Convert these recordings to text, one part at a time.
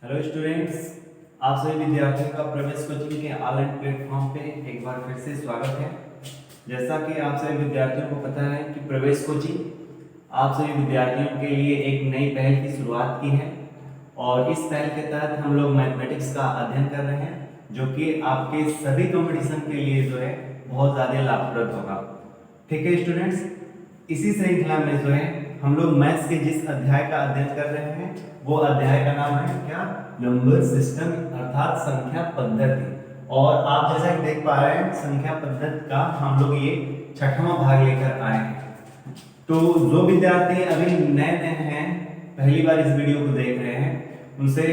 Hello students, आप सभी विद्यार्थियों का प्रवेश कोचिंग के ऑनलाइन प्लेटफॉर्म पे एक बार फिर से स्वागत है। जैसा कि आप सभी विद्यार्थियों को पता है कि प्रवेश कोचिंग आप सभी विद्यार्थियों के लिए एक नई पहल की शुरुआत की है और इस पहल के तहत हम लोग मैथमेटिक्स का अध्ययन कर रहे हैं, जो कि आपके सभी कंपटीशन के लिए जो है बहुत ज़्यादा लाभप्रद होगा। ठीक है स्टूडेंट्स, इसी श्रृंखला में जो है हम लोग मैथ्स के जिस अध्याय का अध्ययन कर रहे हैं वो अध्याय का नाम है क्या, नंबर सिस्टम अर्थात संख्या पद्धति। और आप जैसा कि देख पा रहे हैं संख्या पद्धति का हम लोग ये 6वां भाग लेकर आए हैं। तो जो विद्यार्थी अभी नए नए हैं, पहली बार इस वीडियो को देख रहे हैं, उनसे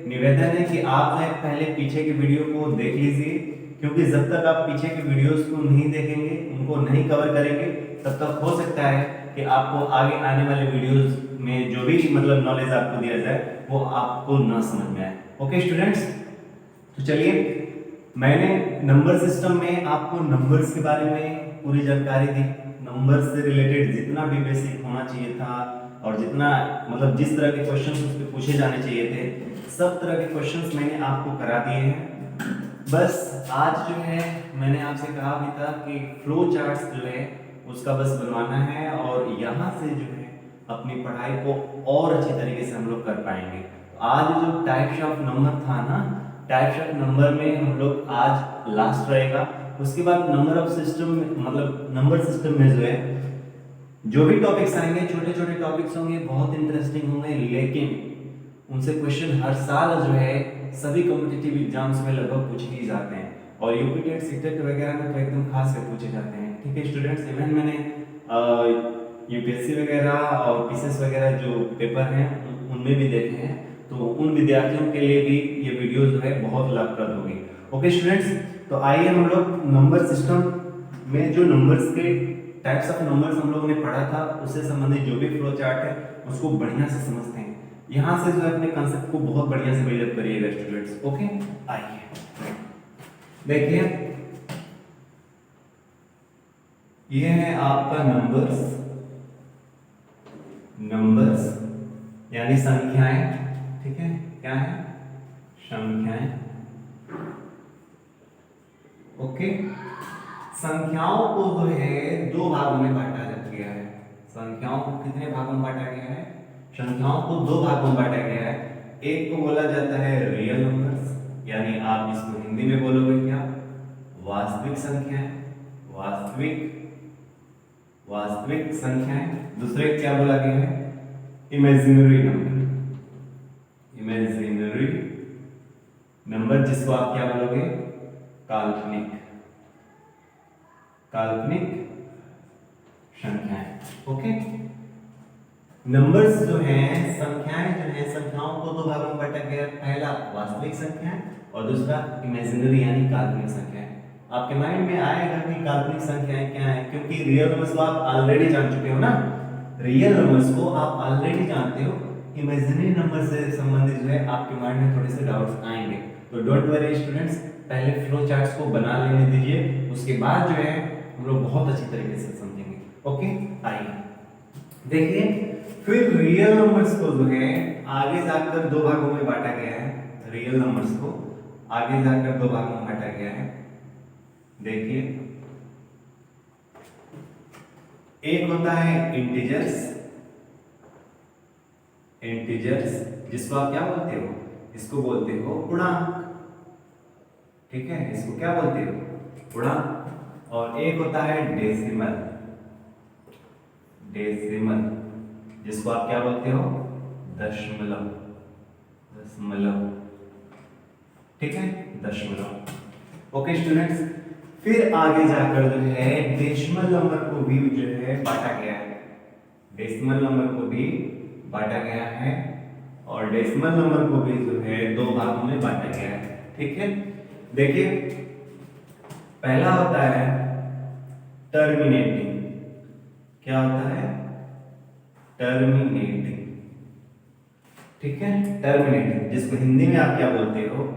निवेदन है कि आप जो है पहले पीछे के वीडियो को देख लीजिए, क्योंकि जब तक आप पीछे के वीडियोस को नहीं देखेंगे, उनको नहीं कवर करेंगे, तब तक हो सकता है कि आपको आगे आने वाले वीडियोस में जो भी मतलब नॉलेज आपको दिया जाए वो आपको ना समझ में आए। ओके स्टूडेंट्स, तो चलिए, मैंने नंबर सिस्टम में आपको नंबर्स के बारे में पूरी जानकारी दी। नंबर से रिलेटेड जितना भी बेसिक होना चाहिए था और जितना मतलब जिस तरह के क्वेश्चंस उस पे पूछे जाने चाहिए थे, सब तरह के क्वेश्चंस मैंने आपको करा दिए हैं। बस आज जो है मैंने आपसे कहा भी था कि फ्लो चार्ट्स जो है उसका बस बनवाना है और यहाँ से जो है अपनी पढ़ाई को और अच्छी तरीके से हम लोग कर पाएंगे। आज जो टाइप्स ऑफ नंबर था ना, टाइप्स ऑफ नंबर में हम लोग आज लास्ट रहेगा। उसके बाद नंबर ऑफ सिस्टम मतलब नंबर सिस्टम में जो है जो भी टॉपिक्स आएंगे, छोटे छोटे टॉपिक्स होंगे, बहुत इंटरेस्टिंग होंगे, लेकिन उनसे क्वेश्चन हर साल जो है सभी कॉम्पिटिटिव एग्जाम्स में लगभग पूछे ही जाते हैं और यूपी टेट सीटेट वगैरह में तो एकदम खास कर पूछे जाते हैं। ठीक है स्टूडेंट्स, इवन मैंने यूपीएससी वगैरह और पीसीएस वगैरह जो पेपर हैं उनमें भी देखे हैं, तो उन विद्यार्थियों के लिए भी ये वीडियो जो है बहुत लाभप्रद होगी। ओके स्टूडेंट्स, तो आइए हम लोग नंबर सिस्टम में जो नंबर्स के टाइप्स ऑफ नंबर्स हम लोगों ने पढ़ा था उससे संबंधित जो भी फ्लो चार्ट है उसको बढ़िया से समझते हैं। यहाँ से जो है अपने कंसेप्ट को बहुत बढ़िया से बिल्डअप करिएगा स्टूडेंट्स। ओके, आइए देखिए, ये है आपका नंबर्स, नंबर्स यानी संख्याएं। ठीक है, क्या है, संख्याएं। ओके, संख्याओं को जो है दो भागों में बांटा गया है। संख्याओं को कितने भागों में बांटा गया है? संख्याओं को दो भागों में बांटा गया है। एक को बोला जाता है रियल नंबर्स, यानी आप इसको हिंदी में बोलोगे क्या, वास्तविक संख्याएं, वास्तविक संख्याएं। दूसरे क्या बोला गया है, इमेजिनरी नंबर, इमेजिनरी नंबर, जिसको आप क्या बोलोगे, काल्पनिक, काल्पनिक संख्याएं। ओके, नंबर्स जो हैं, संख्याएं जो हैं, संख्याओं को दो भागों में बांटा गया, पहला वास्तविक संख्याएं और दूसरा इमेजिनरी यानी काल्पनिक संख्याएं। आपके माइंड में आएगा कि काल्पनिक संख्याएं क्या है, क्योंकि रियल नंबर्स को आप ऑलरेडी जान चुके हो ना, रियल नंबर्स को आप ऑलरेडी जानते हो। इमेजिनरी नंबर से संबंधित जो है आपके माइंड में थोड़े से डाउट्स आएंगे, तो डोंट वरी स्टूडेंट्स, पहले फ्लो चार्ट्स को बना लेने दीजिए, उसके बाद जो है हम लोग बहुत अच्छी तरीके से समझेंगे। ओके, आइए देखिए, फिर रियल नंबर्स को जो है आगे जाकर दो भागों में बांटा गया है। रियल नंबर्स को आगे जाकर दो भागों में बांटा गया है। देखिए, एक होता है इंटीजर्स, इंटीजर्स जिसको आप क्या बोलते हो, इसको बोलते हो पूर्णांक। ठीक है, इसको क्या बोलते हो, पूर्णांक। और एक होता है डेसिमल, डेसिमल जिसको आप क्या बोलते हो, दशमलव, दशमलव। ठीक है, दशमलव। ओके स्टूडेंट्स, फिर आगे जाकर जो है डेसिमल नंबर को भी जो है बांटा गया है, डेसिमल नंबर को भी बांटा गया है और डेसिमल नंबर को भी जो है दो भागों में बांटा गया है। ठीक है, देखिए, पहला होता है टर्मिनेटिंग। क्या होता है, टर्मिनेटिंग। ठीक है, टर्मिनेटिंग जिसको हिंदी में आप क्या बोलते हो,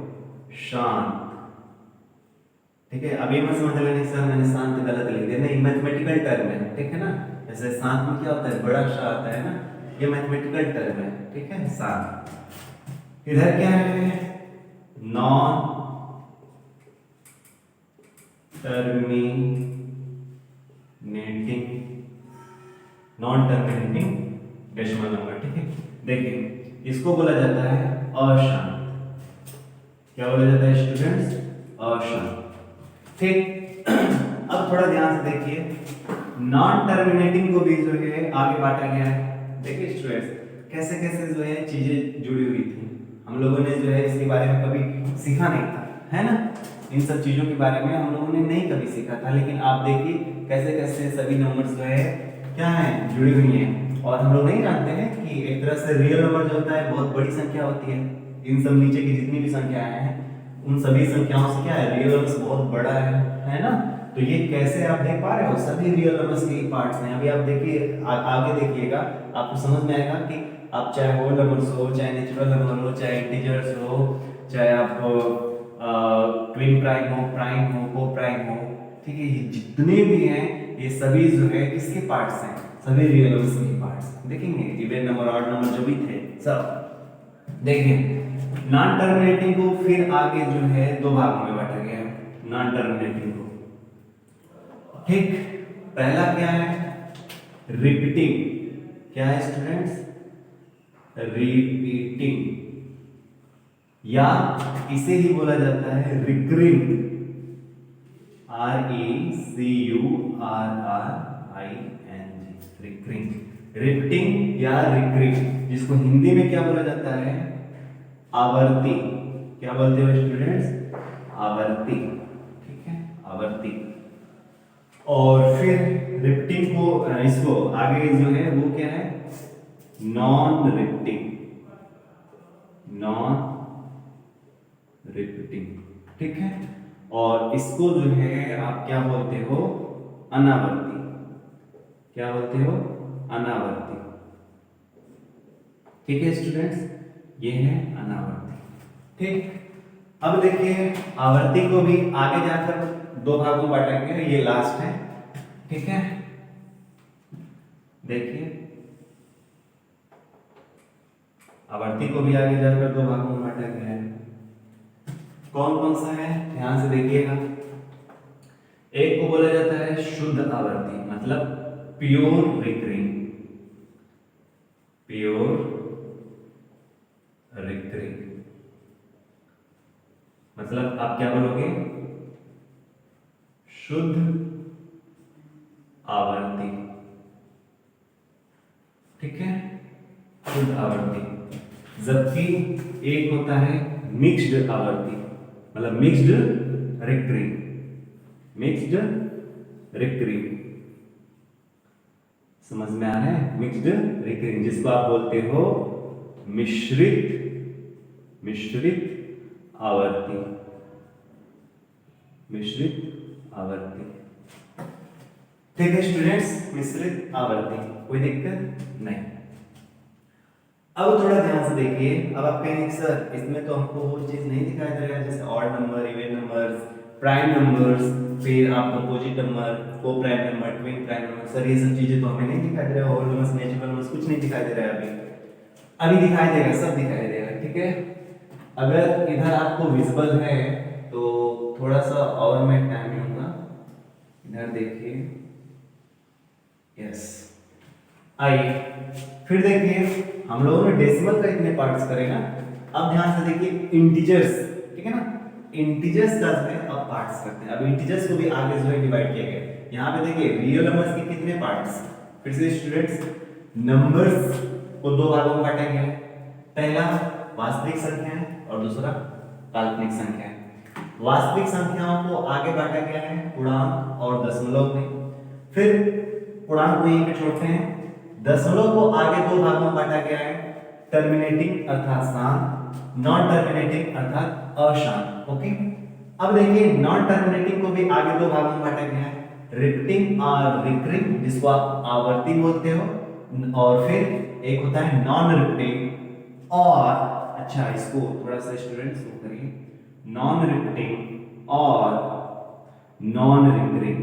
शांत। ठीक है, अभी मैं समझ लेने सर मैंने शांत गलत लिख दिया, नहीं, मैथमेटिकल टर्म है। ठीक है ना, जैसे शांत में क्या होता है, बड़ा सा आता है ना, ये मैथमेटिकल टर्म है। ठीक है, शांत। इधर क्या है, non terminating, non terminating decimal number, ठीक है। देखिए इसको बोला जाता है अशांत। क्या बोला जाता है स्टूडेंट्स, अशांत, ठीक। अब थोड़ा ध्यान से देखिए, नॉन टर्मिनेटिंग को भी जो है आगे बांटा गया है। देखिए स्टूडेंट्स कैसे कैसे जो है चीजें जुड़ी हुई थी, हम लोगों ने जो है इसके बारे में कभी सीखा नहीं था, है ना। इन सब चीजों के बारे में हम लोगों ने नहीं कभी सीखा था, लेकिन आप देखिए कैसे कैसे सभी नंबर्स जो है क्या है, जुड़ी हुई हैं। और हम लोग नहीं जानते हैं कि एक तरह से रियल नंबर जो होता है बहुत बड़ी संख्या होती है। इन सब नीचे की जितनी भी संख्याएं हैं उन सभी संख्याओं से क्या है, रियल नंबर बहुत बड़ा है ना। तो ये कैसे आप देख पा रहे हो, सभी रियल नंबर्स के पार्ट्स हैं। अभी आप देखिए आगे देखिएगा, आपको समझ में आएगा कि आप चाहे होल नंबर्स हो, चाहे नेचुरल नंबर हो, चाहे इंटीजर्स हो, चाहे आप ट्विन प्राइम हो, प्राइम हो, को प्राइम हो, ठीक है, ये जितने भी हैं ये सभी जो है किसके पार्ट्स हैं, सभी रियल नंबर्स के पार्ट्स। देखेंगे इवन नंबर, ऑड नंबर जो भी थे सब। देखिए नॉन टर्मिनेटिंग को फिर आगे जो है दो भागों में बांटा गया है, नॉन टर्मिनेटिंग को, ठीक। पहला क्या है, रिपीटिंग। क्या है स्टूडेंट्स, रिपीटिंग, या इसे ही बोला जाता है रिकरिंग, RECURRING, रिकरिंग, रिपीटिंग या रिकरिंग, जिसको हिंदी में क्या बोला जाता है, आवर्ती। क्या बोलते हो स्टूडेंट्स, आवर्ती, ठीक है, आवर्ती। और फिर रिपीटिंग को, इसको आगे जो है वो क्या है, नॉन रिपीटिंग, नॉन रिपीटिंग, ठीक है। और इसको जो है आप क्या बोलते हो, अनावर्ती। क्या बोलते हो, अनावर्ती, ठीक है स्टूडेंट्स, ये है अनावर्ती, ठीक। अब देखिए आवर्ती को भी आगे जाकर दो भागों में बांटा गया है, ये लास्ट है, ठीक है। देखिए आवर्ती को भी आगे जाकर दो भागों में बांटा गया है। कौन कौन सा है, ध्यान से देखिएगा। एक को बोला जाता है शुद्ध आवर्ती, मतलब प्योर रिकरिंग, प्योर रिकरिंग, मतलब आप क्या बोलोगे, शुद्ध आवर्ती, ठीक है, शुद्ध आवर्ती। जबकि एक होता है मिक्स्ड आवर्ती, मतलब मिक्स्ड रिकरिंग, मिक्स्ड रिकरिंग, समझ में आ रहा है, मिक्स्ड रिकरिंग, जिसको आप बोलते हो मिश्रित, मिश्रित आवर्ती, मिश्रित आवर्ती, ठीक है स्टूडेंट्स, मिश्रित आवर्ती, कोई दिक्कत नहीं। अब थोड़ा ध्यान से देखिए, अब आप कहेंगे सर इसमें तो हमको वो चीज नहीं दिखाई दे रहा है, जैसे odd number, even numbers, prime numbers, फिर आप composite number, coprime number, twin prime number, sir ये सब चीजें तो हमें नहीं दिखाई दे रहा है, होल नंबर्स, नेचुरल नंबर्स कुछ नहीं दिखाई दे रहा है। अभी दिखाई देगा, सब दिखाई देगा, ठीक है। अगर इधर आपको विजिबल है तो थोड़ा सा और मैं टाइम लूंगा, इधर देखिए, यस, आइए फिर देखिए हम लोगों ने डेसिमल का इतने पार्ट्स करे ना। अब ध्यान से देखिए इंटीजर्स, ठीक है ना, इंटीजर्स का जो है अब पार्ट्स करते हैं। अब इंटीजर्स को भी आगे जो है डिवाइड किया गया है। यहाँ पे देखिए रियल नंबर्स के कितने पार्ट्स, फिर से स्टूडेंट्स, नंबर्स को दो भागों में बांटा गया है। पहला वास्तविक संख्या है और दूसरा काल्पनिक संख्या है। वास्तविक संख्याओं को आगे बांटा गया है पूर्णांक और दशमलव में, फिर पूर्णांक को यहीं पे छोड़ते हैं, दशमलव को आगे दो भागों में बांटा गया है, टर्मिनेटिंग अर्थात शांत, नॉन टर्मिनेटिंग अर्थात अशांत, ओके। अब देखिए नॉन टर्मिनेटिंग को भी आगे दो भागों में बांटा गया है, रिपीटिंग और रिकरिंग, जिसको आप आवर्ती बोलते हो, और फिर एक होता है नॉन रिपीटिंग, और अच्छा इसको थोड़ा सा स्टूडेंट्स वो करिए, नॉन रिपीटिंग और नॉन रिकरिंग।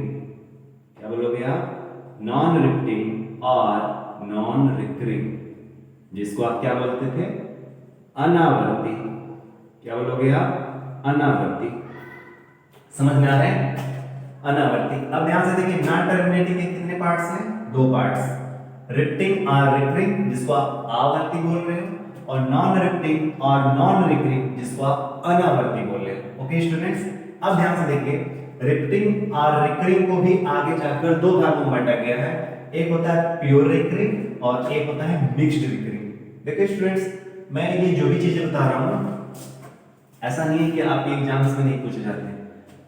क्या बोलोगे आप, नॉन रिपीटिंग और नॉन रिकरिंग, जिसको आप क्या बोलते थे, अनावर्ती। क्या बोलोगे आप? अनावर्ती। समझ में आ रहा है? अनावर्ती। अब ध्यान से देखिए, नॉन टर्मिनेटिंग के कितने पार्ट्स हैं? 2 पार्ट्स। रिपीटिंग और रिकरिंग, जिसको आप आवर्ती बोल रहे हो, और नॉन रिपीटिंग और नॉन रिकरिंग, जिसको आप अनावर्ती बोल रहे हो। ओके स्टूडेंट्स, अब ध्यान से देखिए, रिपीटिंग और रिकरिंग को भी आगे जाकर 2 भागों में बांटा गया है। एक होता है प्योर रिकरिंग और एक होता है मिक्स्ड रिकरिंग। देखिए स्टूडेंट्स, मैं ये जो भी चीजें बता रहा हूँ, ऐसा नहीं है कि आपके एग्जाम्स में नहीं पूछे जाते हैं।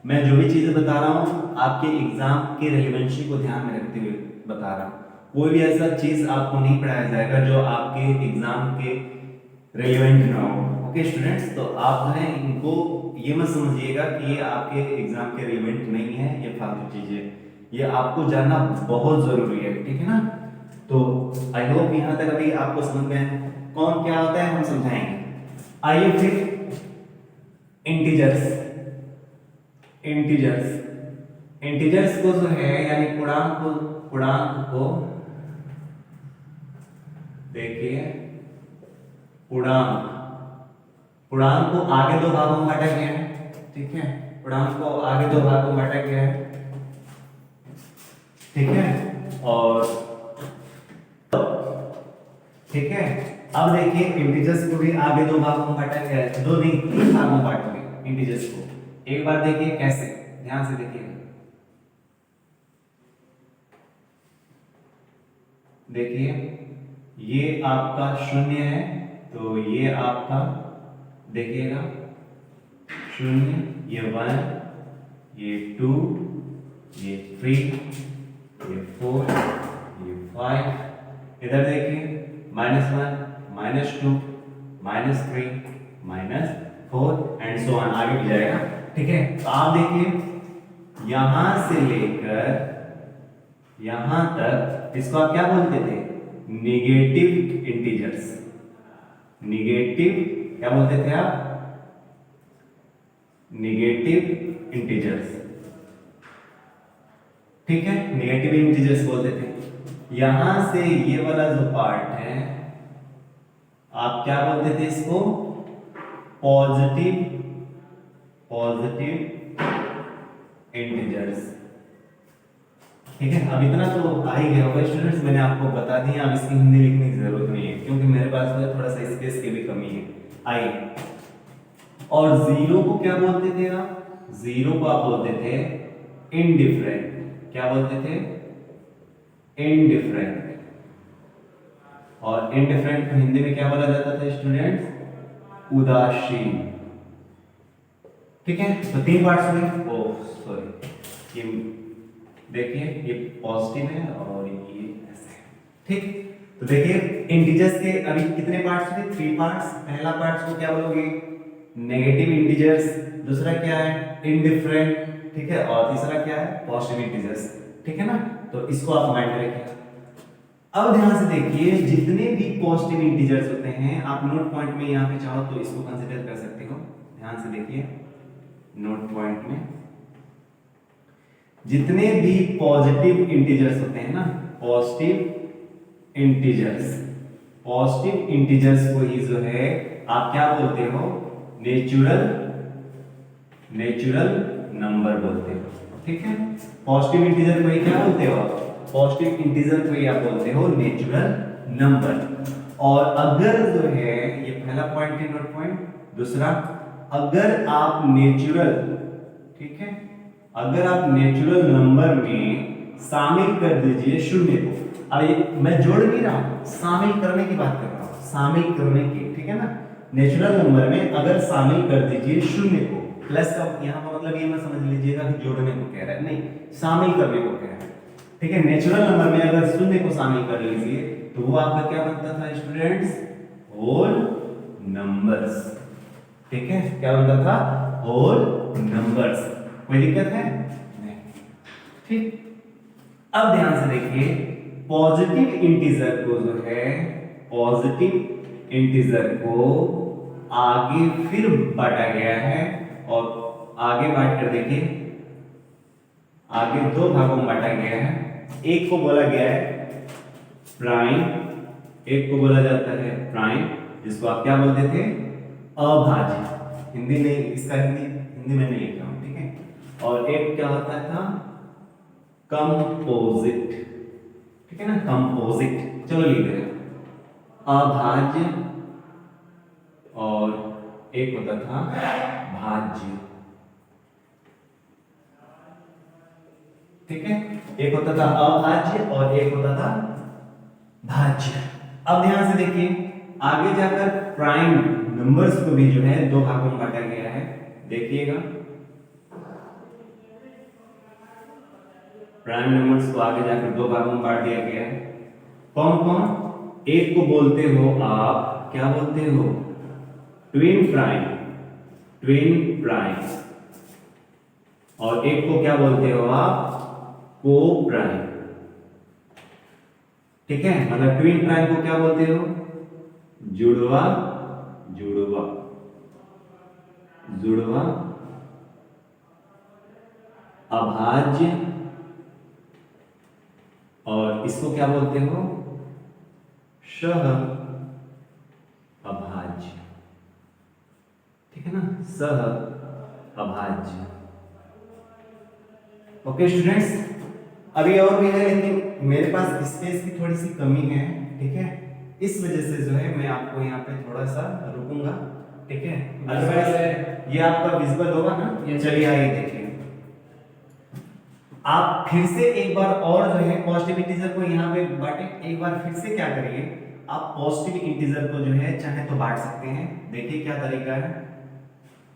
मैं जो भी चीजें बता रहा हूँ आपके एग्जाम के रेलेवेंसी को ध्यान में रखते हुए बता रहा हूँ। कोई भी ऐसा चीज आपको नहीं पढ़ाया जाएगा जो आपके एग्जाम के रेलेवेंट ना हो। ओके स्टूडेंट्स, तो आप जो है इनको ये मत समझिएगा कि ये आपके एग्जाम के रेलेवेंट नहीं है, ये फालतू चीजें, ये आपको जानना बहुत जरूरी है, ठीक है ना। तो आई होप यहाँ तक अभी आपको समझ में आया कौन क्या होता है, हम समझाएंगे। आइए फिर इंटीजर्स। इंटीजर्स को जो है यानी पूर्णांक को देखिए, पूर्णांक को आगे 2 भागों में बांटा गया है, ठीक है। पूर्णांक को आगे 2 भागों में बांटा गया है, ठीक है। और ठीक है, अब देखिए इंटीजर्स को भी आगे 2 भागों में बांटा गया है, 2 नहीं 3 भागों में बांटेंगे इंटीजर्स को। एक बार देखिए कैसे, ध्यान से देखिए। देखिए ये आपका 0 है, तो ये आपका देखिएगा 0, ये 1, ये 2, ये 3, ये 4, ये 5। इधर देखिए -1, -2, -3, -4 एंड सो ऑन, आगे भी जाएगा, ठीक है। तो आप देखिए यहां से लेकर यहां तक इसको आप क्या बोलते थे? Negative integers. निगेटिव क्या बोलते थे आप? निगेटिव इंटीजर्स, ठीक है, निगेटिव इंटीजर्स बोलते थे। यहां से ये वाला जो पार्ट है आप क्या बोलते थे इसको? पॉजिटिव इंटीजर्स, ठीक है। अब इतना तो आ ही गया होगा स्टूडेंट्स, मैंने आपको बता दिया, अब इसकी हिंदी लिखने की जरूरत नहीं है क्योंकि मेरे पास में थोड़ा सा स्पेस की भी कमी है। आइए, और जीरो को क्या बोलते थे आप? जीरो को आप बोलते थे इनडिफरेंट। क्या बोलते थे? इनडिफरेंट। और इनडिफरेंट को हिंदी में क्या बोला जाता था स्टूडेंट्स? उदासीन, ठीक है। तो 3 पार्ट्स हुए। ओह सॉरी, ये देखिए ये पॉजिटिव है और ये ऐसे, ठीक। तो देखिए इंटीजर्स के अभी कितने पार्ट्स हुए? 3 पार्ट्स। पहला पार्ट्स को क्या बोलोगे? Negative integers. दूसरा क्या है? इनडिफरेंट, ठीक है। और तीसरा क्या है? पॉजिटिव इंटीजर्स, ठीक है ना। तो इसको आप माइंड में रखिए। अब ध्यान से देखिए, जितने भी पॉजिटिव इंटीजर्स होते हैं आप नोट पॉइंट में यहाँ पे चाहो तो इसको कंसीडर कर सकते हो। ध्यान से देखिए नोट पॉइंट में जितने भी पॉजिटिव इंटीजर्स होते हैं ना, पॉजिटिव इंटीजर्स को ही जो है आप क्या बोलते हो? नेचुरल नंबर बोलते हो, ठीक है। पॉजिटिव इंटीजर को ही क्या बोलते हो? पॉजिटिव इंटीजर को ही आप बोलते हो नेचुरल नंबर। और अगर जो है, ये पहला पॉइंट है नोट पॉइंट। दूसरा, अगर आप नेचुरल, ठीक है, अगर आप नेचुरल नंबर में शामिल कर दीजिए 0 को, अरे मैं जोड़ नहीं रहा हूं, शामिल करने की बात कर रहा हूं, शामिल करने की, ठीक है ना। नेचुरल नंबर में अगर शामिल कर दीजिए 0 को, प्लस का यहाँ का मतलब ये मत समझ लीजिएगा कि जोड़ने को कह रहा है, नहीं, शामिल करने को कह रहा है, ठीक है। नेचुरल नंबर में अगर 0 को शामिल कर लीजिए तो वो आपका क्या बनता था स्टूडेंट्स? होल नंबर्स, ठीक है। क्या बनता था? Whole numbers. कोई दिक्कत है? नहीं, ठीक। अब ध्यान से देखिए, पॉजिटिव इंटीजर को जो है, पॉजिटिव इंटीजर को आगे फिर बांटा गया है, और आगे बांट कर देखिए, आगे 2 भागों में बांटा गया है। एक को बोला गया है प्राइम, एक को बोला जाता है प्राइम जिसको आप क्या बोलते थे, अभाज्य। हिंदी नहीं, इसका हिंदी में नहीं लिखा हूं, ठीक है। और एक क्या होता था, कंपोजिट, ठीक है ना, कंपोजिट। चलो लिख रहे हैं अभाज्य, और एक होता था भाज्य, ठीक है। एक होता था अभाज्य और एक होता था भाज्य। अब ध्यान से देखिए, आगे जाकर प्राइम नंबर्स को भी जो है दो भागों में बांटा गया है, देखिएगा। प्राइम नंबर्स को आगे जाकर दो भागों में बांट दिया गया है। कौन कौन? एक को बोलते हो आप, क्या बोलते हो, ट्विन प्राइम, ट्विन प्राइम। और एक को क्या बोलते हो आप, को प्राइम, ठीक है। मतलब ट्विन प्राइम को क्या बोलते हो, जुड़वा, जुड़वा, जुड़वा, अभाज्य, और इसको क्या बोलते हो, सह अभाज्य, ठीक है ना, सह अभाज्य। ओके स्टूडेंट्स, अभी और भी है लेकिन मेरे पास स्पेस की थोड़ी सी कमी है, ठीक है। इस वजह से जो है मैं आपको यहाँ पे थोड़ा सा रुकूंगा, ठीक है। अदरवाइज ये आपका विजिबल होगा ना, चलिए आइए देखिए। आप फिर से एक बार और जो है पॉजिटिव इंटीजर को यहाँ पे बांटे, एक बार फिर से क्या करिए, आप पॉजिटिव इंटीजर को जो है चाहे तो बांट सकते हैं। देखिए क्या तरीका है,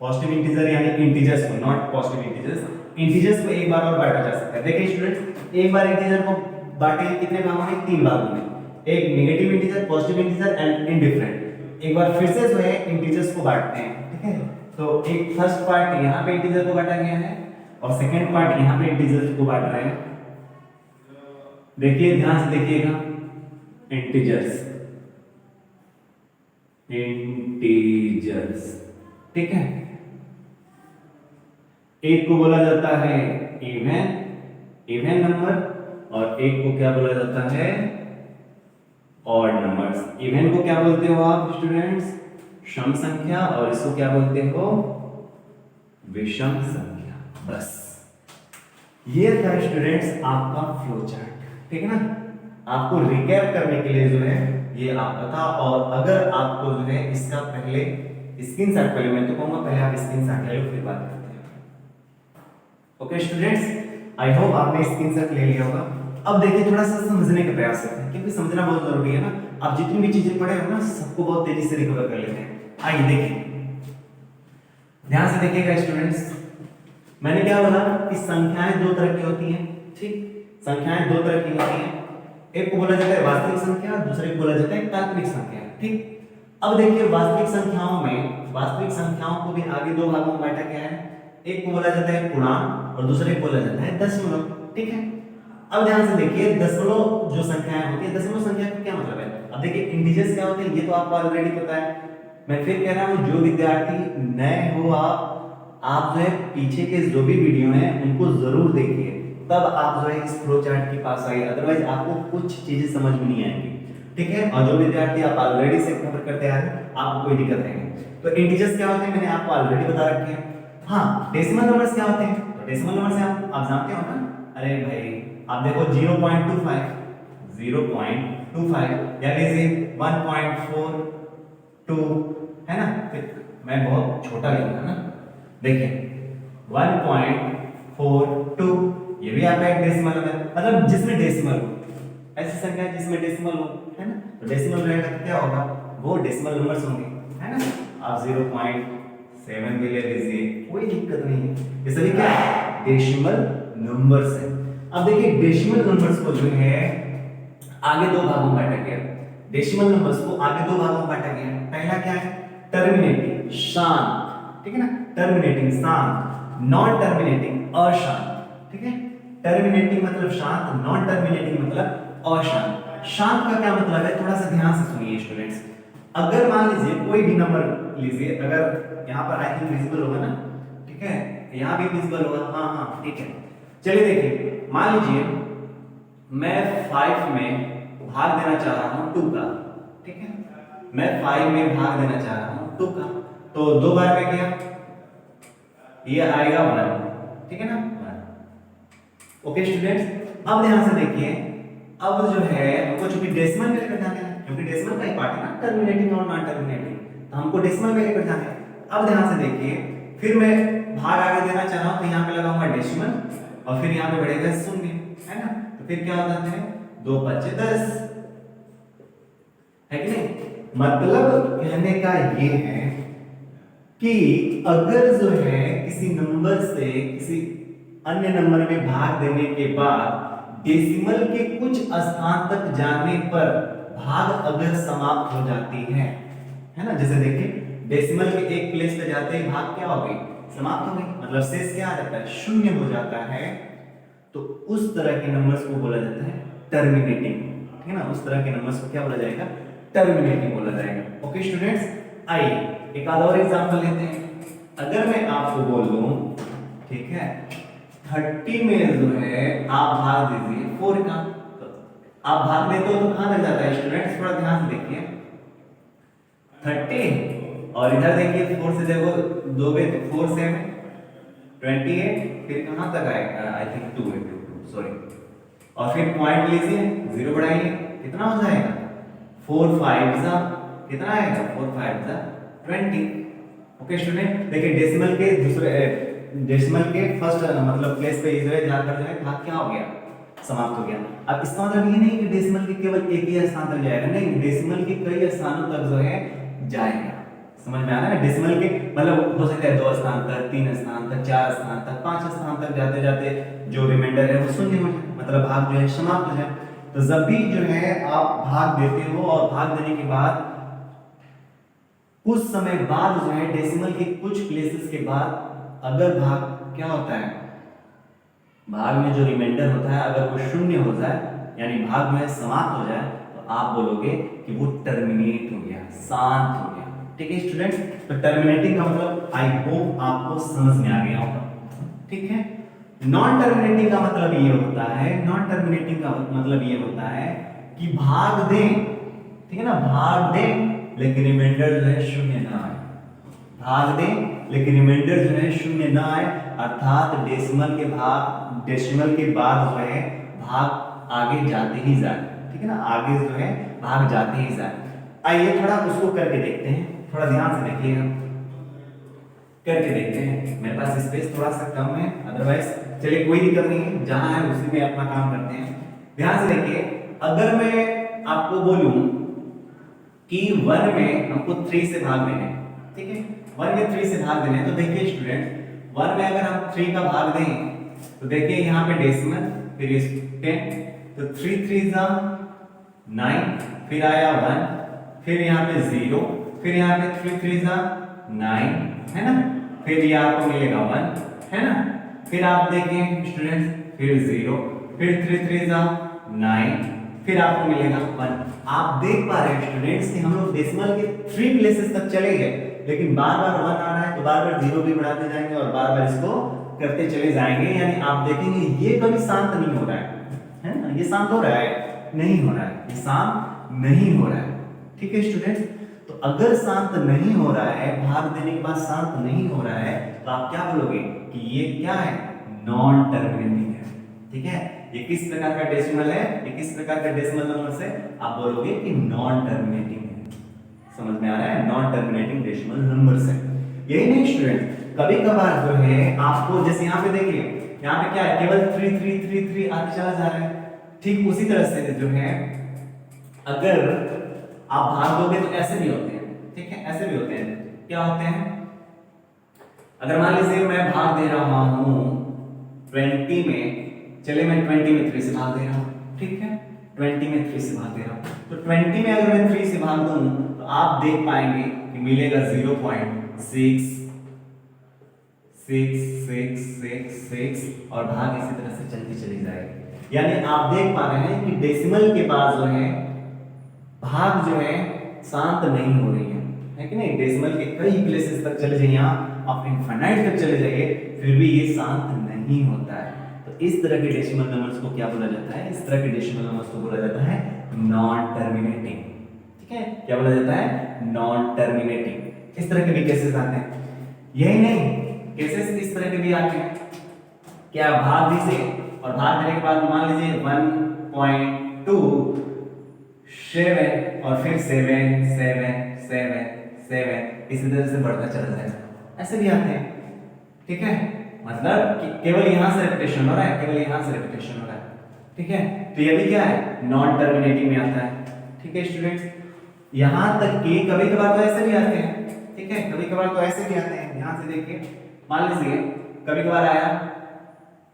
पॉजिटिव इंटीजर यानी इंटीजर्स को, नॉट पॉजिटिव इंटीजर्स, इंटीजर्स को एक बार और बांटा जा सकता है। देखिए स्टूडेंट्स, एक बार इंटीजर को बांटे कितने भागों में, तीन भागों में, एक negative integer, positive integer and indifferent. एक बार फिर से जो है इंटीजर्स को बांटते हैं, ठीक है। तो एक फर्स्ट पार्ट यहाँ पे इंटीजर को बांटा गया है और सेकंड पार्ट यहाँ पे इंटीजर्स को बांट रहे हैं। देखिए ध्यान से देखिएगा, इंटीजर्स, इंटीजर्स, ठीक है। एक को बोला जाता है इवन, इवन नंबर, और एक को क्या बोला जाता है, ऑड नंबर्स। इवन को क्या बोलते हो आप स्टूडेंट्स, सम संख्या, और इसको क्या बोलते हो, विषम संख्या। बस ये था स्टूडेंट्स आपका फ्लो चार्ट, ठीक है ना। आपको रिकैप करने के लिए जो है ये आपका था, और अगर आपको जो है इसका पहले स्क्रीनशॉट, पहले मैं तो कहूंगा पहले आप स्क्रीनशॉट ले लो फिर बात करते हैं। ओके स्टूडेंट्स, आई होप आपने स्क्रीनशॉट ले लिया होगा। अब देखिए थोड़ा सा समझने का प्रयास करते हैं, क्योंकि समझना बहुत जरूरी है ना। आप जितनी भी चीजें पढ़े हो ना, सबको बहुत तेजी से रिकवर कर लेते हैं। आइए देखिए, ध्यान से देखिएगा स्टूडेंट्स, मैंने क्या बोला कि संख्याएं दो तरह की होती हैं, ठीक। संख्याएं दो तरह की होती हैं, एक को बोला जाता है वास्तविक संख्या, दूसरे को बोला जाता है काल्पनिक संख्या, ठीक। अब देखिए वास्तविक संख्याओं में, वास्तविक संख्याओं को भी आगे दो भागों में बांटा गया है। एक को बोला जाता है पूर्णांक और दूसरे को बोला जाता है दशमलव, ठीक है। अब ध्यान से देखिए, दशमलव जो संख्याएं होती है, दशमलव संख्या का क्या मतलब है। अब देखिए इंटीजर्स क्या होते हैं, ये तो आपको ऑलरेडी पता है। मैं फिर कह रहा हूं, जो विद्यार्थी नए हो आप जो है पीछे के जो भी वीडियो हैं उनको जरूर देखिए, तब आप जो है इस फ्लो चार्ट के पास आइए, अदरवाइज आपको कुछ चीजें समझ में नहीं आएंगी, ठीक है। और जो विद्यार्थी आप ऑलरेडी से कवर करते आ रहे हैं, आपको कोई दिक्कत नहीं है। तो इंटीजर्स क्या होते हैं मैंने आपको ऑलरेडी बता रखे हैं। हाँ, डेसिमल नंबर्स क्या होते हैं, तो डेसिमल नंबर से आप जानते हो ना। अरे भाई आप देखो 0.25, 0.25 या लीजिए 1.42 है ना, मैं बहुत छोटा लिखूंगा ना। देखिए 1.42, ये भी आपका एक डेसिमल है, मतलब जिसमें डेसिमल हो, ऐसी संख्या जिसमें डेसिमल हो, है ना। तो डेसिमल रहेगा तो क्या होगा, वो डेसिमल नंबर्स होंगे, है ना। आप 0.7 भी ले लीजिए, कोई दिक्कत नहीं है, ये सभी क्या है, डेसिमल नंबर्स है। अब देखिए डेसिमल नंबर्स को जो है आगे दो भागों में बांटा गया। डेसिमल नंबर्स को आगे दो भागों में बांटा गया। पहला क्या है, टर्मिनेटिंग, शांत, ठीक है ना, टर्मिनेटिंग शांत, नॉन टर्मिनेटिंग अशांत, ठीक है। टर्मिनेटिंग मतलब शांत, नॉन टर्मिनेटिंग मतलब अशांत। शांत का क्या मतलब है, थोड़ा सा ध्यान से सुनिए स्टूडेंट्स। अगर मान लीजिए कोई भी नंबर लीजिए, अगर यहाँ पर आई थिंक विजिबल होगा ना, ठीक है, यहाँ भी विजिबल होगा, हाँ हाँ ठीक है। चलिए देखिए, मान लीजिए मैं 5 में भाग देना चाह रहा हूँ 2 का, ठीक है। मैं 5 में भाग देना चाह रहा हूँ 2 का, तो 2 बार में क्या, ये आएगा 1, ठीक है ना, 1। ओके स्टूडेंट्स, अब ध्यान से देखिए, अब जो है हमको चूंकि डेसिमल में लेकर जाना है, क्योंकि डेसिमल का ही पार्ट है ना, टर्मिनेटिंग और नॉन टर्मिनेटिंग, तो हमको डेसिमल में लेकर जाना है। अब ध्यान से देखिए, फिर मैं भाग आगे देना चाह रहा हूं, तो यहाँ पे लगाऊंगा डेसिमल और फिर यहाँ पे बढ़ेगा 0, है ना, तो फिर क्या हो जाता है 2 5 10, है कि नहीं। मतलब कहने का ये है कि अगर जो है किसी नंबर से किसी अन्य नंबर में भाग देने के बाद डेसिमल के कुछ स्थान तक जाने पर भाग अगर समाप्त हो जाती है ना, जैसे देखिए डेसिमल के एक प्लेस पे जाते ही भाग क्या हो गई, समाप्त हो गई, मतलब शेष क्या आ जाता है, 0 हो जाता है, तो उस तरह के नंबर्स को बोला जाता है टर्मिनेटिंग, ठीक है ना, उस तरह के नंबर्स को क्या बोला जाएगा, टर्मिनेटिंग बोला जाएगा। ओके स्टूडेंट्स, आइए एक आधा और एग्जांपल लेते हैं। अगर मैं आपको बोल दूं, ठीक है, 30 में जो है आप भाग दीजिए 4 का, तो आप भाग देते हो तो कहां लग जाता है स्टूडेंट्स, थोड़ा ध्यान से देखिए, 30 और इधर देखिए 4 से देखो दोगे तो 4 से 28, फिर कहां तक आएगा, आई थिंक 2 है, 2 सॉरी, और फिर पॉइंट लीजिए 0 बढ़ाइए, कितना हो जाएगा 4 5 जा, कितना आएगा 4 5 जा 20। ओके स्टूडेंट, देखिए डेसिमल के दूसरे डेसिमल के फर्स्ट मतलब प्लेस पे जो है जाकर जो है भाग क्या हो गया, समाप्त हो गया। अब इसका मतलब ये नहीं कि डेसिमल के केवल एक ही स्थान तक जाएगा, नहीं, डेसिमल के कई स्थानों तक जो है जाएगा। समझ में आ रहा है ना, डेसिमल के मतलब हो सकता है 2 स्थान तक, 3 स्थान तक, 4 स्थान तक, 5 स्थान तक जाते जाते जो रिमाइंडर है वो 0 हो जाए, मतलब भाग जो है समाप्त हो जाए। तो जब भी जो है आप भाग देते हो और भाग देने के बाद कुछ समय बाद जो है डेसिमल के कुछ प्लेसेस के बाद अगर भाग क्या होता है, भाग में जो रिमाइंडर होता है अगर वो 0 हो जाए, यानी भाग में समाप्त हो जाए, तो आप बोलोगे कि वो टर्मिनेट हो गया, शांत हो गया। ठीक है स्टूडेंट्स, तो टर्मिनेटिंग का मतलब आई होप आपको समझ में आ गया होगा, ठीक है। नॉन टर्मिनेटिंग का मतलब ये होता है, नॉन टर्मिनेटिंग का मतलब ये होता है कि भाग दें, ठीक है ना, भाग दें लेकिन रिमाइंडर जो है 0 ना आए, भाग दें लेकिन रिमाइंडर जो है 0 ना आए, अर्थात डेसिमल के बाद जो है भाग आगे जाते ही जाए, ठीक है ना, आगे जो है भाग जाते ही जाए। आइए थोड़ा उसको करके देखते हैं, थोड़ा ध्यान से देखिएगा, करके देखते हैं। मेरे पास स्पेस थोड़ा सा कम है, अदरवाइज चलिए कोई दिक्कत नहीं है, जहां है उसी में अपना काम करते हैं। ध्यान से देखिए, अगर मैं आपको बोलूं कि 1 में हमको 3 से भाग देने, ठीक है, 1 में 3 से भाग देने, तो देखिए स्टूडेंट 1 में अगर हम 3 का भाग दें तो देखिए यहाँ पे डेसिमल, फिर 10, तो 3 3 जा 9, फिर आया 1, फिर यहाँ पे 0, फिर यहाँ पे 3 3 जा 9, है ना, फिर ये आपको मिलेगा 1, है ना, फिर आप देखें स्टूडेंट्स, फिर 0, फिर 3 3 जा 9, फिर आपको मिलेगा 1। आप देख पा रहे हैं स्टूडेंट्स कि हम लोग डेसिमल के 3 प्लेसेस तक चले गए, लेकिन बार बार 1 आ रहा है तो बार बार 0 भी बढ़ाते जाएंगे और बार बार इसको करते चले जाएंगे, यानी आप देखेंगे ये कभी शांत नहीं हो रहा है ना, ये शांत हो रहा है, नहीं हो रहा है, ये शांत नहीं हो रहा है, ठीक है स्टूडेंट्स। तो अगर शांत नहीं हो रहा है, भाग देने के बाद शांत नहीं हो रहा है, तो आप क्या बोलोगे कि ये क्या है, नॉन टर्मिनेटिंग है, ठीक है। ये किस प्रकार का डेसिमल है, ये किस प्रकार का डेसिमल नंबर से, आप बोलोगे कि नॉन टर्मिनेटिंग है। समझ में आ रहा है, नॉन टर्मिनेटिंग डेसिमल नंबर से। यही नहीं स्टूडेंट, कभी कभार जो है आपको, जैसे यहाँ पे देखिए, यहाँ पे क्या है, केवल 3 3 3 3 आगे चला जा रहा है, ठीक उसी तरह से जो है अगर आप भाग दोगे तो ऐसे भी होते हैं, ठीक है, ऐसे भी होते हैं। क्या होते हैं, अगर मान लीजिए मैं भाग दे रहा हूं 20 में, चले मैं 20 में 3 से भाग दे रहा हूं, ठीक है, 20 में 3 से भाग दे रहा हूं, तो 20 में अगर मैं 3 से भाग दूं तो आप देख पाएंगे कि मिलेगा 0.6 6 6 6 6 और भाग इसी तरह से चलती चली जाएगी। यानी आप देख पा रहे हैं कि डेसिमल के बाद जो है भाग जो है शांत नहीं हो रही है कि नहीं, डेसिमल के कई प्लेसेस तक चले जाइए, आप इनफाइनाइट तक चले जाइए, फिर भी ये शांत नहीं होता है। तो इस तरह के डेसिमल नंबर्स को क्या बोला जाता है, इस तरह के डेसिमल नंबर्स को बोला जाता है नॉन टर्मिनेटिंग, ठीक है, क्या बोला जाता है, नॉन टर्मिनेटिंग। इस तरह के भी केसेस आते हैं। यही नहीं, केसेस इस तरह के भी आते हैं, क्या भाग दीजिए और भाग देने के बाद मान लीजिए 1.27 और फिर 7 7 7 7 इसी तरह से बढ़ता चला जाएगा, ऐसे भी आते हैं। ठीक है, मतलब कि केवल यहां से रिपीटेशन हो रहा है, केवल यहां से रिपीटेशन हो रहा है। ठीक है, तो ये भी क्या है, नॉन टर्मिनेटिंग में आता है। ठीक है स्टूडेंट्स, यहां तक कि कभी कभार तो ऐसे भी आते हैं। ठीक है, कभी कभार तो ऐसे भी आते हैं। यहां से देखिए, मान लीजिए कभी कभार आया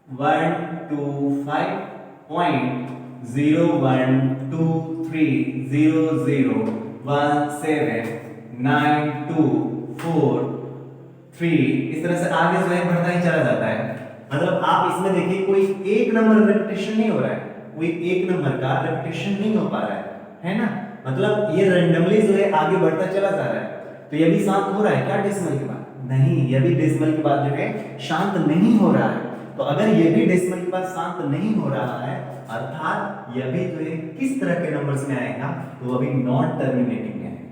125.012300179243 इस तरह से आगे जो है बढ़ता ही चला जाता है। मतलब आप इसमें देखिए कोई एक नंबर रिपीटेशन नहीं हो रहा है, कोई एक नंबर का रिपीटेशन नहीं हो पा रहा है ना, मतलब ये रैंडमली जो है आगे बढ़ता चला जा रहा है। तो ये भी शांत हो रहा है क्या डेसिमल के बाद? नहीं, ये भी डेसिमल के बाद जो है शांत नहीं हो रहा है। तो अगर ये भी डेसिमल के बाद शांत नहीं हो रहा है, अर्थात यह भी जो है किस तरह के नंबर्स में आएगा, तो वो भी नॉन टर्मिनेटिंग में आएगा।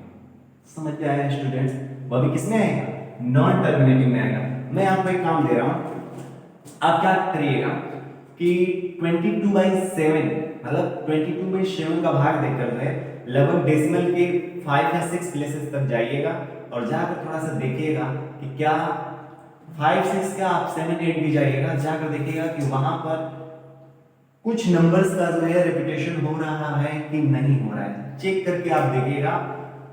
समझ में आया स्टूडेंट्स? वो भी किस में आएगा, नॉन टर्मिनेटिंग में आएगा। मैं आपको एक काम दे रहा हूं, आप क्या करिएगा कि 22/7 मतलब 22/7 का भाग देकर जो है लगभग डेसिमल के 5 या 6 प्लेसेस तक जाइएगा और जाकर थोड़ा सा देखिएगा कि क्या 5 6 का आप 7 8 भी जाइएगा, जाकर देखिएगा कि वहां पर कुछ नंबर्स का जो है रिपीटेशन हो रहा है कि नहीं हो रहा है। चेक करके आप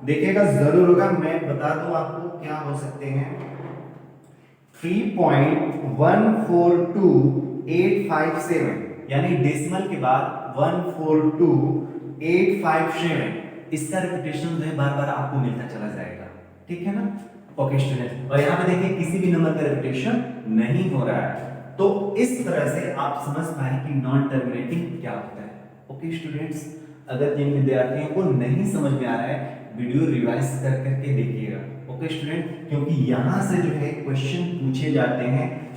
देखिएगा जरूर होगा। मैं बता दूं आपको क्या हो सकते हैं, 3.142857 यानी डेसिमल के बाद 142857 इसका रिपीटेशन जो है बार बार आपको मिलता चला जाएगा। ठीक है ना? ओके स्टूडेंट, और यहाँ पे देखिए किसी भी नंबर का रिपीटेशन नहीं हो रहा है। तो इस तरह से आप समझ पाए कि नॉन टर्मिनेटिंग क्या होता है। ओके स्टूडेंट्स, अगर जिन विद्यार्थियों को नहीं समझ में आ रहा है, वीडियो रिवाइज कर करके देखिएगा। ओके स्टूडेंट, क्योंकि यहाँ से जो है क्वेश्चन पूछे जाते हैं,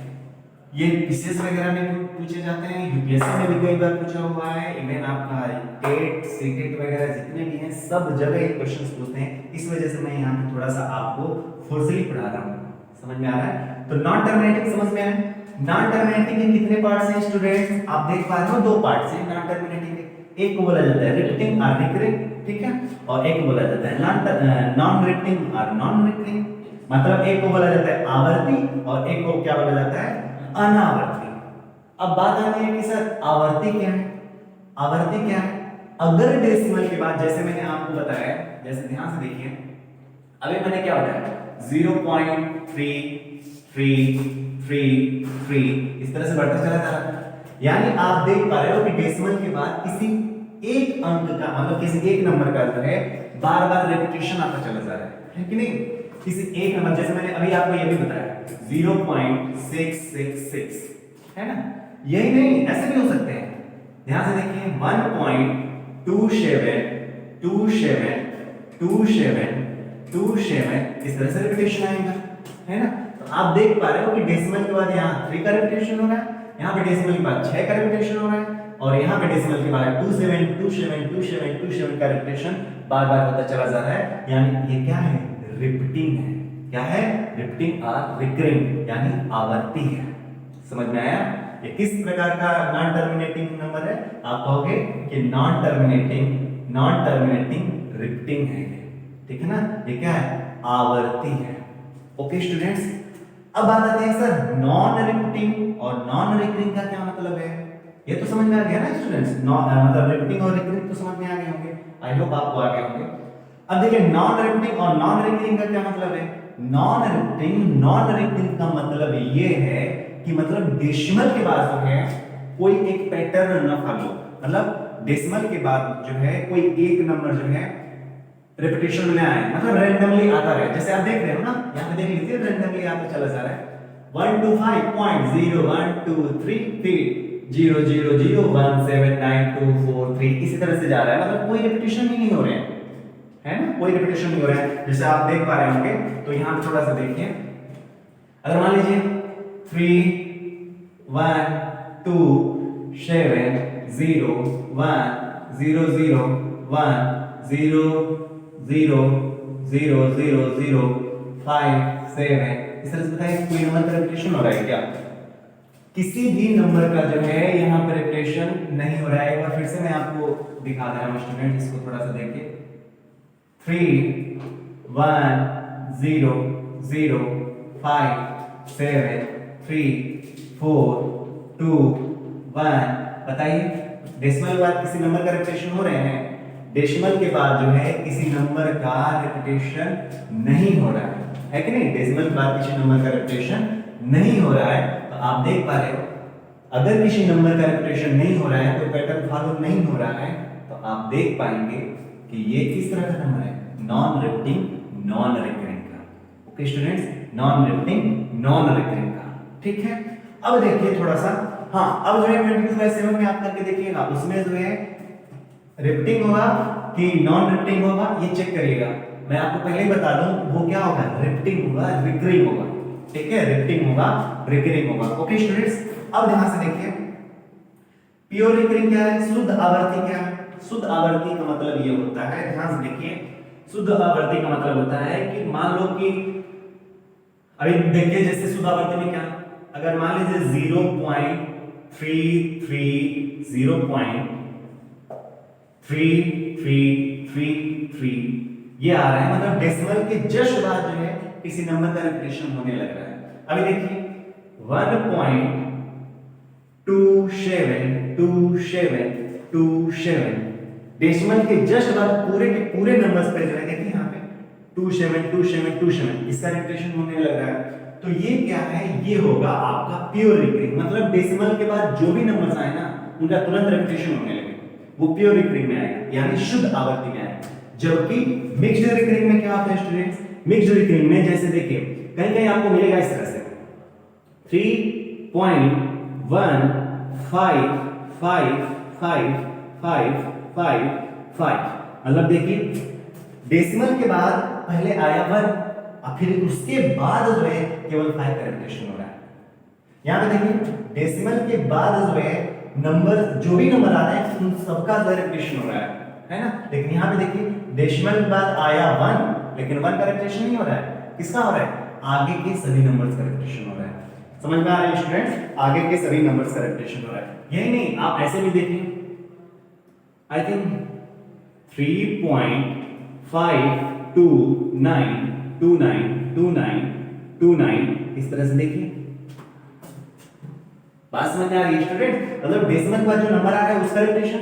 ये पीसीएस वगैरह में पूछे जाते हैं, यूपीएससी में भी कई बार पूछा हुआ है, इवन आपका टेट सीटेट वगैरह जितने भी हैं सब जगह ये क्वेश्चंस पूछते हैं। इस वजह से मैं यहाँ पे थोड़ा सा आपको फोर्सली पढ़ा रहा हूँ। समझ में आ रहा है? तो नॉन टर्मिनेटिंग समझ में आया? नॉन टर्मिनेटिंग के कितने पार्ट्स हैं स्टूडेंट्स? आप देख पा रहे हो, 2 पार्ट्स हैं नॉन टर्मिनेटिंग के। एक को बोला जाता है रिपीटिंग और रिकरिंग, ठीक है, और एक को बोला जाता है नॉन रिपीटिंग और नॉन रिकरिंग। मतलब एक को बोला जाता है आवर्ती और एक को क्या बोला जाता है, अनावर्ती। अब बात आती है कि सर आवर्ती क्या है? आवर्ती क्या है? अगर डेसिमल के बाद, जैसे मैंने आपको बताया, जैसे ध्यान से देखिए, अभी मैंने क्या बताया, 0.3333 इस तरह से बढ़ता चला जा रहा है। यानी आप देख पा रहे हो कि डेसिमल के बाद किसी एक अंक का, मतलब किसी एक नंबर का जो है बार बार रिपीटेशन आता चला जा रहा है कि नहीं? किसी एक नंबर, जैसे मैंने अभी आपको ये भी बताया 0.666, है ना? यही नहीं, ऐसे भी हो सकते हैं। ध्यान से देखिए 1.27272727 इस तरह से रिपीटेशन आएगा, है ना? तो आप देख पा रहे हो कि डेसिमल के बाद यहाँ 3 का रिपीटेशन हो रहा है, यहाँ पे डेसिमल के बाद 6 का रिपीटेशन हो रहा है, और यहाँ पे डेसिमल के बाद 27272727 का रिपीटेशन बार बार होता चला जा रहा है। यानी ये क्या है, रिपीटिंग है। क्या है? रिपीटिंग और रिकरिंग, यानी आवर्ती है। समझ में आया? ये किस प्रकार का नॉन टर्मिनेटिंग नंबर है? आप कहोगे कि नॉन टर्मिनेटिंग रिपीटिंग है। ठीक है ना? ये क्या है? आवर्ती है। ओके स्टूडेंट्स, अब बात आती है सर नॉन रिपीटिंग और नॉन रिकरिंग का क्या मतलब है? ये तो समझ में आ गया ना स्टूडेंट्स? मतलब रिपीटिंग और रिकरिंग तो समझ में आ गए होंगे, आई होप आपको आ गए होंगे। अब देखिए नॉन रिपीटिंग और नॉन रिकरिंग का क्या मतलब है? नॉन रिपीटिंग का मतलब ये है कि मतलब डेसिमल के बाद जो है कोई एक पैटर्न न फॉलो, मतलब डेसिमल के बाद जो है कोई एक नंबर जो है रिपीटेशन में आए, मतलब रैंडमली आता रहे। जैसे आप देख रहे हो ना, यहाँ पे देख लीजिए रैंडमली आता चला जा रहा है 125.01233000179243 इसी तरह से जा रहा है, मतलब कोई रिपीटेशन ही नहीं हो रहे हैं, है ना? कोई रिपीटेशन नहीं हो रहा है, जैसे आप देख पा रहे होंगे। तो यहाँ पे थोड़ा सा देखिए, अगर मान लीजिए 3127010010010 0 0 0 0 5 7। इस तरह से बताइए कोई नंबर का रिपीटेशन हो रहा है क्या? किसी भी नंबर का जो है यहाँ पर रिपीटेशन नहीं हो रहा है। एक बार फिर से मैं आपको दिखा दे रहा हूँ स्टूडेंट, इसको थोड़ा सा देखिए। 3 1 0 0 5 7 3 4 2 1। बताइए डेसिमल के बाद किसी नंबर का रिपीटेशन हो रहे हैं? डेसिमल के बाद जो है किसी नंबर का रिपीटेशन नहीं हो रहा है कि नहीं? डेसिमल के बाद किसी नंबर का रिपीटेशन नहीं हो रहा है। तो आप देख पा रहे हो अगर किसी नंबर का रिपीटेशन नहीं हो रहा है, कोई पैटर्न फॉलो नहीं हो रहा है, तो आप देख पाएंगे कि ये किस तरह का नंबर है? नॉन रिपीटिंग नॉन रिकरिंग का। Okay students, non repeating non recurring का। ठीक है, अब देखिए थोड़ा सा, हाँ अब जो है 22/7 में आप करके देखिएगा, उसमें जो है रिपीटिंग होगा कि नॉन रिपीटिंग होगा ये चेक करिएगा। मैं आपको पहले ही बता दूं वो क्या होगा? रिपीटिंग होगा, रिकरिंग होगा। ठीक है, रिपीटिंग होगा, रिकरिंग होगा। ओके स्टूडेंट्स, अब ध्यान से देखिए प्योर रिकरिंग क्या है, शुद्ध आवर्ती क्या है? शुद्ध आवर्ती का मतलब ये होता है, ध्यान से देखिए, शुद्ध आवर्ती का मतलब होता है कि मान लो कि अभी देखिए जैसे शुद्ध आवर्ती में क्या, अगर मान लीजिए 0.333 ये आ रहा है, मतलब डेसिमल के जस्ट बाद जो है किसी नंबर का रिपीटेशन होने लग रहा है। अभी देखिए 1.272727 डेसिमल के जस्ट बाद पूरे के पूरे नंबर्स पे जो है देखिए यहाँ पे 272727 इसका रिपीटेशन होने लग रहा है। तो ये क्या है? ये होगा आपका प्योर रिकरिंग, मतलब डेसिमल के बाद जो भी नंबर्स आए ना उनका तुरंत रिपीटेशन होने लगे, वो प्योर रिकरिंग में आएगा, यानी शुद्ध आवर्ती में आएगा। जबकि मिक्स्ड रिकरिंग में क्या होता है स्टूडेंट्स? मिक्स्ड रिकरिंग में जैसे देखिए कहीं कहीं आपको मिलेगा इस तरह से 3.155555, मतलब देखिए डेसिमल के बाद पहले आया 1 और फिर उसके बाद जो है केवल 5 का रिपीटेशन हो रहा है। यहां पे देखिए डेसिमल के बाद जो है नंबर जो भी नंबर आ रहे हैं उन सबका जो रिपीटेशन हो रहा है ना? लेकिन यहां पे देखिए डेसिमल के बाद आया 1 लेकिन 1 का रिपीटेशन नहीं हो रहा है, किसका हो रहा है? आगे के सभी नंबर्स का रिपीटेशन हो रहा है। समझ में आ रहा है स्टूडेंट्स? आगे के सभी नंबर्स का रिपीटेशन हो रहा है। यही नहीं, आप ऐसे भी देखिए, आई थिंक 3.529292929 इस तरह से देखिए। बात समझ में आ रही है स्टूडेंट? मतलब डेसिमल के बाद जो नंबर आ रहा है उसका रिपीटेशन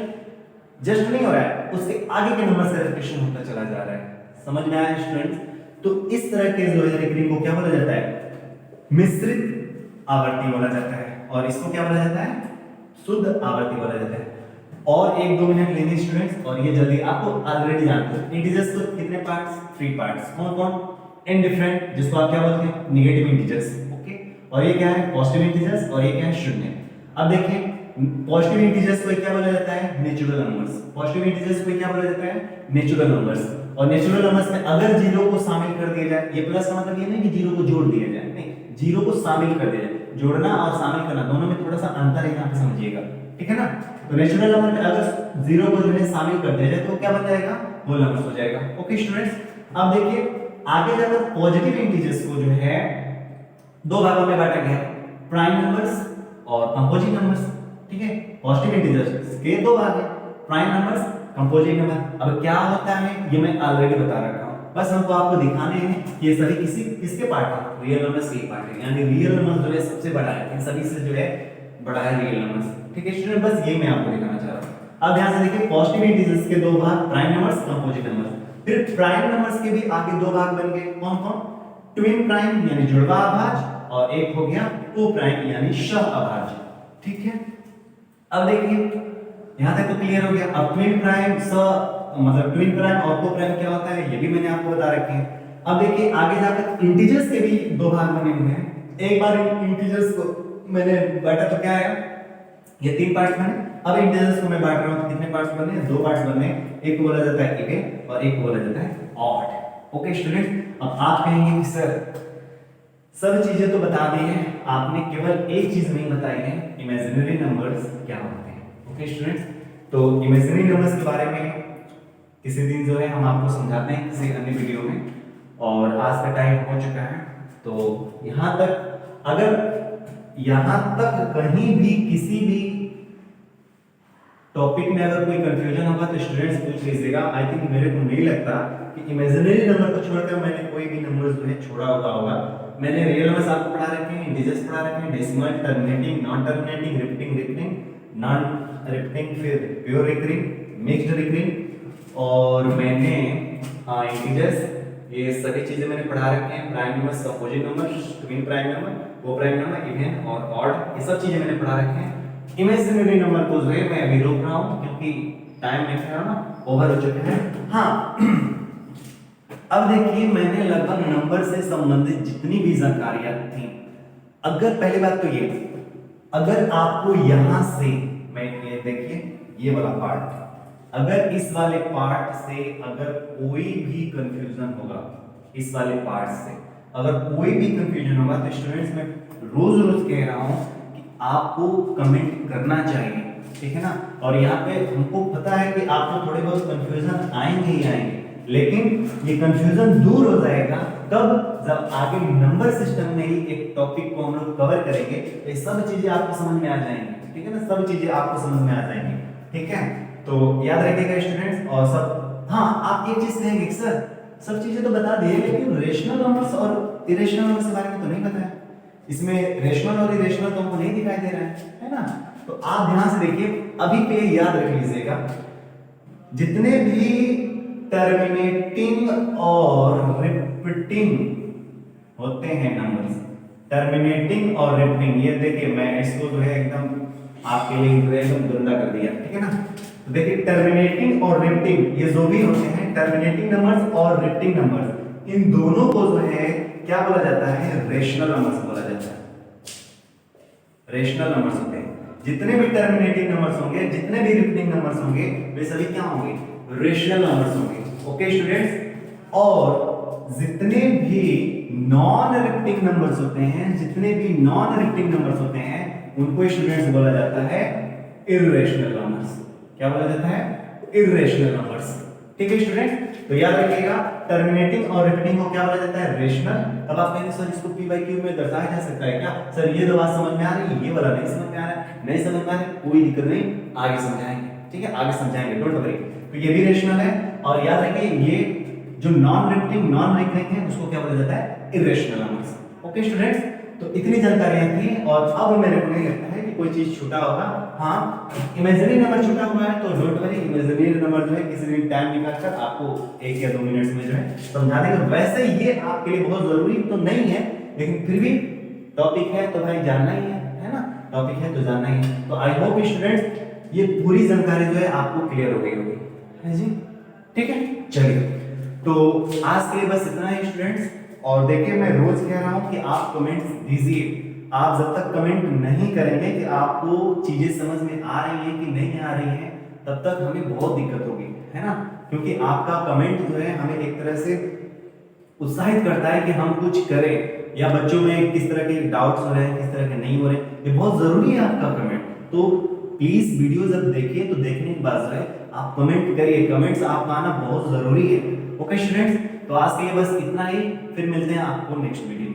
जस्ट नहीं हो रहा है, उसके आगे के नंबर का रिपीटेशन होता चला जा रहा है। समझ में आया स्टूडेंट्स? तो इस तरह के जो है रिकरिंग को क्या बोला जाता है? मिश्रित आवर्ती बोला जाता है, और इसको क्या बोला जाता है? शुद्ध आवर्ती बोला जाता है। और 1-2 मिनट लेंगे स्टूडेंट्स, और ये जल्दी आपको ऑलरेडी जानते हो इंटीजर्स को कितने पार्ट्स? 3 पार्ट्स। कौन कौन? इनडिफरेंट, जिसको आप क्या बोलते हैं? Negative integers. ओके, और ये क्या है? पॉजिटिव इंटीजर्स, और ये क्या है? शून्य। अब देखिए पॉजिटिव इंटीजर्स को क्या बोला जाता है? Natural numbers. पॉजिटिव इंटीजर्स को क्या बोला जाता है? Natural numbers. और नेचुरल नंबर्स में अगर जीरो को शामिल कर दिया जाए, ये प्लस का मतलब ये नहीं कि जीरो को जोड़ दिया जाए, नहीं, जीरो को शामिल कर दिया जाए। जोड़ना और शामिल करना दोनों में थोड़ा सा अंतर है, यहाँ पे समझिएगा, ठीक है ना? तो नेचुरल नंबर में अगर जीरो को जो है शामिल कर दिया जाए तो क्या बन जाएगा? होल नंबर्स हो जाएगा। ओके स्टूडेंट्स, अब देखिए आगे जाकर पॉजिटिव इंटीजर्स को जो है 2 भागों में बांटा गया है, प्राइम नंबर्स और कंपोजिट नंबर्स। ठीक है, पॉजिटिव इंटीजर्स के 2 भाग है, प्राइम नंबर्स, कंपोजिट नंबर। अब क्या होता है ये मैं ऑलरेडी बता रखा हूं, बस हमको आपको दिखाने हैं कि ये सभी किसके पार्ट है? रियल नंबर्स के पार्ट है, यानी रियल नंबर जो है सबसे बड़ा है, इन सभी से जो है बड़ा है रियल नंबर्स। ठीक है स्टूडेंट, बस ये मैं आपको दिखाना चाह रहा हूं। अब ध्यान से देखिए पॉजिटिव इंटीजर्स के 2 भाग, प्राइम नंबर्स, कंपोजिट नंबर्स। फिर प्राइम नंबर्स के भी आगे 2 भाग बन गए, कौन कौन? ट्विन प्राइम यानी जुड़वा अभाज्य, और एक हो गया को प्राइम यानी सह अभाज्य। ठीक है, अब देखिए यहां तक तो क्लियर हो गया। अब ट्विन प्राइम मतलब ट्विन प्राइम और को प्राइम क्या होता है ये भी मैंने आपको बता रखे हैं। अब देखिए आगे जाकर इंटीजर्स के भी 2 भाग बने हुए हैं। एक बार इंटीजर्स को मैंने बांटा तो क्या आया? ये 3 पार्ट्स बने। अब इंटीजर्स को मैं बांट रहा हूं, कितने पार्ट्स बने? 2 पार्ट्स बने, एक को बोला जाता है इवन और एक को बोला जाता है ऑड। ओके स्टूडेंट, अब आप कहेंगे कि सर सब चीजें तो बता दी हैं, आपने केवल एक चीज नहीं बताई है, इमेजिनरी नंबर्स क्या होते हैं। ओके स्टूडेंट्स, तो इमेजिनरी नंबर्स के बारे में किसी दिन जो है हम आपको समझाते हैं किसी अन्य वीडियो में। और आज का टाइम हो चुका है, तो यहाँ तक अगर कहीं भी किसी भी टॉपिक में अगर कोई कंफ्यूजन होगा तो स्टूडेंट्स पूछ लीजिएगा। आई थिंक मेरे को नहीं लगता कि इमेजिनरी नंबर को छोड़कर मैंने कोई भी नंबर जो है छोड़ा होगा। मैंने रियल नंबर्स आपको पढ़ा रखे हैं, इंटीजर्स पढ़ा रखे हैं, decimal, terminating, non terminating, repeating, non repeating, फिर प्योर रिकरिंग, मिक्स्ड रिकरिंग, और मैंने इंटीजर्स, ये सभी चीजें मैंने पढ़ा रखे हैं। Prime number, composite number, twin prime number, coprime number, even और ऑड, ये सब चीजें मैंने पढ़ा रखे हैं। इमेजिनरी नंबर को जो है मैं अभी रोक रहा हूं क्योंकि टाइम देख रहा हूं ना, ओवर हो चुका है। हाँ अब देखिए, मैंने लगभग नंबर से संबंधित जितनी भी जानकारियां थी, अगर पहली बात तो ये, अगर आपको यहां से, मैं ये देखिए ये वाला पार्ट, अगर इस वाले पार्ट से अगर कोई भी कंफ्यूजन होगा, इस वाले पार्ट से अगर कोई भी कंफ्यूजन होगा तो स्टूडेंट्स मैं रोज रोज कह रहा हूं कि आपको कमेंट करना चाहिए, ठीक है ना। और यहाँ पे हमको पता है कि आपको थोड़े बहुत कंफ्यूजन आएंगे ही आएंगे, लेकिन ये कंफ्यूजन दूर हो जाएगा तब जब आगे नंबर सिस्टम में ही एक टॉपिक को हम लोग कवर करेंगे, तो ये सब चीजें आपको समझ में आ जाएंगी, ठीक है ना, सब चीजें आपको समझ में आ जाएंगी, ठीक है। तो याद रखिएगा स्टूडेंट्स। और सब, हाँ आप एक चीज कहेंगे कि सर सब चीजें तो बता दिए, लेकिन रेशनल नंबर्स और इरेशनल नंबर्स के बारे में तो नहीं पता है, इसमें रेशनल और इरेशनल तो हमको नहीं दिखाई दे रहा है ना। तो आप ध्यान से देखिए, अभी पे याद रख लीजिएगा, जितने भी टर्मिनेटिंग और रिपीटिंग होते हैं नंबर्स, टर्मिनेटिंग और रिपीटिंग, ये देखिए मैं इसको जो है एकदम आपके लिए जो है एकदम गंदा कर दिया, ठीक है ना। तो देखिए टर्मिनेटिंग और रिपीटिंग, ये जो भी होते हैं टर्मिनेटिंग नंबर्स और रिपीटिंग नंबर्स, इन दोनों को जो है क्या बोला जाता है, रेशनल नंबर्स बोला जाता है। रेशनल नंबर्स होते हैं, जितने भी टर्मिनेटिंग नंबर्स होंगे, जितने भी रिपीटिंग नंबर्स होंगे, वे सभी क्या होंगे, रेशनल नंबर्स होंगे। Okay students. और जितने भी नॉन रिपीटिंग नंबर्स होते हैं, जितने भी नॉन रिपीटिंग नंबर्स होते हैं, उनको स्टूडेंट्स बोला जाता है इर्रेशनल नंबर्स। क्या बोला जाता है, इर्रेशनल नंबर्स, ठीक है स्टूडेंट। तो याद रखिएगा, टर्मिनेटिंग और रिपीटिंग को क्या बोला जाता है, रेशनल। अब आप कहेंगे सर इसको p by q में दर्शाया जा सकता है क्या, सर ये तो बात समझ में आ रही है, ये वाला नहीं समझ में आ रहा है, नहीं समझ में आ रहा है, कोई दिक्कत नहीं, आगे समझाएंगे, ठीक है, आगे समझाएंगे, डोंट वरी। तो ये भी रेशनल है। और याद रखिए, ये जो नॉन रिपीटिंग नॉन रिकरिंग है उसको क्या बोला जाता है, इर्रेशनल नंबर्स। ओके स्टूडेंट्स, तो इतनी जानकारियां थी। और अब मेरे को नहीं लगता है कि कोई चीज छूटा होगा। हाँ, इमेजिनरी नंबर छूटा हुआ है तो डोंट वरी, इमेजिनरी नंबर जो है किसी दिन टाइम निकालकर आपको 1 या 2 मिनट्स में जो है समझा देंगे। वैसे ये आपके लिए बहुत जरूरी तो नहीं है, लेकिन फिर भी टॉपिक है तो भाई जानना ही है ना, टॉपिक है तो जानना ही है। तो आई होप स्टूडेंट्स ये पूरी जानकारी जो है आपको क्लियर हो गई होगी, है जी, ठीक है। चलिए, तो आज के लिए बस इतना है स्टूडेंट्स। और देखिए, मैं रोज कह रहा हूं कि आप कमेंट्स दीजिए। आप जब तक कमेंट नहीं करेंगे कि आपको चीजें समझ में आ रही हैं कि नहीं आ रही हैं, तब तक हमें बहुत दिक्कत होगी, है ना। क्योंकि आपका कमेंट जो है हमें एक तरह से उत्साहित करता है कि हम कुछ करें, या बच्चों में किस तरह के डाउट्स हो रहे हैं, किस तरह के नहीं हो रहे, ये बहुत जरूरी है आपका कमेंट। तो प्लीज वीडियो जब देखिए तो देखने के बाद जो है आप कमेंट करिए, कमेंट्स आपका आना बहुत जरूरी है। ओके स्टूडेंट्स, तो आज के लिए बस इतना ही, फिर मिलते हैं आपको नेक्स्ट वीडियो।